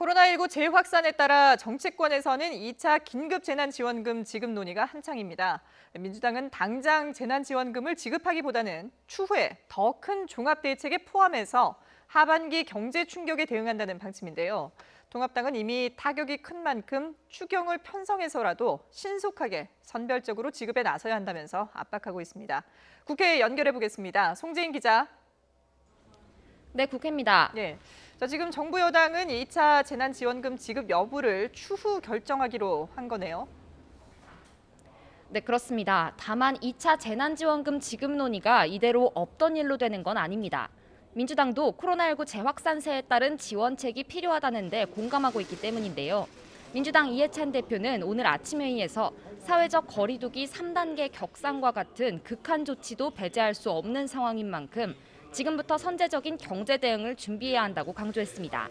코로나19 재확산에 따라 정치권에서는 2차 긴급재난지원금 지급 논의가 한창입니다. 민주당은 당장 재난지원금을 지급하기보다는 추후에 더 큰 종합대책에 포함해서 하반기 경제 충격에 대응한다는 방침인데요. 통합당은 이미 타격이 큰 만큼 추경을 편성해서라도 신속하게 선별적으로 지급에 나서야 한다면서 압박하고 있습니다. 국회에 연결해 보겠습니다. 송재인 기자. 네, 국회입니다. 네. 지금 정부 여당은 2차 재난지원금 지급 여부를 추후 결정하기로 한 거네요. 네, 그렇습니다. 다만 2차 재난지원금 지급 논의가 이대로 없던 일로 되는 건 아닙니다. 민주당도 코로나19 재확산세에 따른 지원책이 필요하다는데 공감하고 있기 때문인데요. 민주당 이해찬 대표는 오늘 아침 회의에서 사회적 거리두기 3단계 격상과 같은 극한 조치도 배제할 수 없는 상황인 만큼 지금부터 선제적인 경제 대응을 준비해야 한다고 강조했습니다.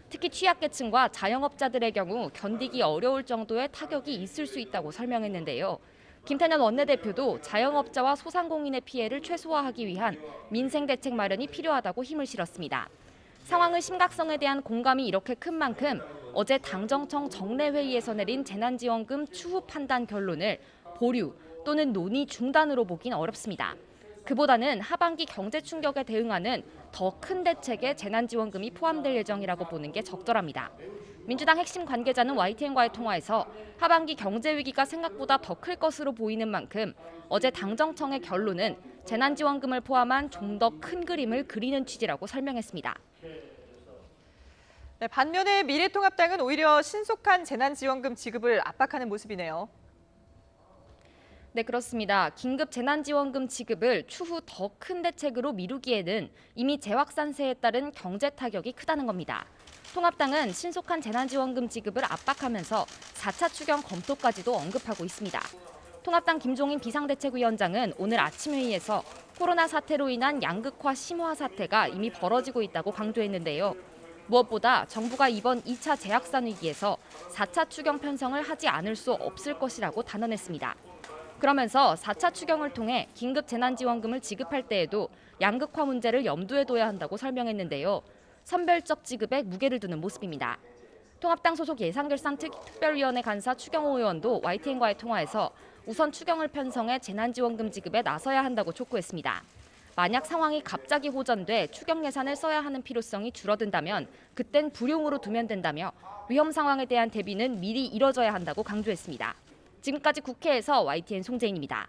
특히 취약계층과 자영업자들의 경우 견디기 어려울 정도의 타격이 있을 수 있다고 설명했는데요. 김태년 원내대표도 자영업자와 소상공인의 피해를 최소화하기 위한 민생대책 마련이 필요하다고 힘을 실었습니다. 상황의 심각성에 대한 공감이 이렇게 큰 만큼 어제 당정청 정례회의에서 내린 재난지원금 추후 판단 결론을 보류 또는 논의 중단으로 보긴 어렵습니다. 그보다는 하반기 경제 충격에 대응하는 더 큰 대책에 재난지원금이 포함될 예정이라고 보는 게 적절합니다. 민주당 핵심 관계자는 YTN과의 통화에서 하반기 경제 위기가 생각보다 더 클 것으로 보이는 만큼 어제 당정청의 결론은 재난지원금을 포함한 좀 더 큰 그림을 그리는 취지라고 설명했습니다. 네, 반면에 미래통합당은 오히려 신속한 재난지원금 지급을 압박하는 모습이네요. 네, 그렇습니다. 긴급 재난지원금 지급을 추후 더 큰 대책으로 미루기에는 이미 재확산세에 따른 경제 타격이 크다는 겁니다. 통합당은 신속한 재난지원금 지급을 압박하면서 4차 추경 검토까지도 언급하고 있습니다. 통합당 김종인 비상대책위원장은 오늘 아침 회의에서 코로나 사태로 인한 양극화 심화 사태가 이미 벌어지고 있다고 강조했는데요. 무엇보다 정부가 이번 2차 재확산 위기에서 4차 추경 편성을 하지 않을 수 없을 것이라고 단언했습니다. 그러면서 4차 추경을 통해 긴급 재난지원금을 지급할 때에도 양극화 문제를 염두에 둬야 한다고 설명했는데요. 선별적 지급에 무게를 두는 모습입니다. 통합당 소속 예산결산특별위원회 간사 추경호 의원도 YTN과의 통화에서 우선 추경을 편성해 재난지원금 지급에 나서야 한다고 촉구했습니다. 만약 상황이 갑자기 호전돼 추경 예산을 써야 하는 필요성이 줄어든다면 그땐 불용으로 두면 된다며 위험 상황에 대한 대비는 미리 이뤄져야 한다고 강조했습니다. 지금까지 국회에서 YTN 송재인입니다.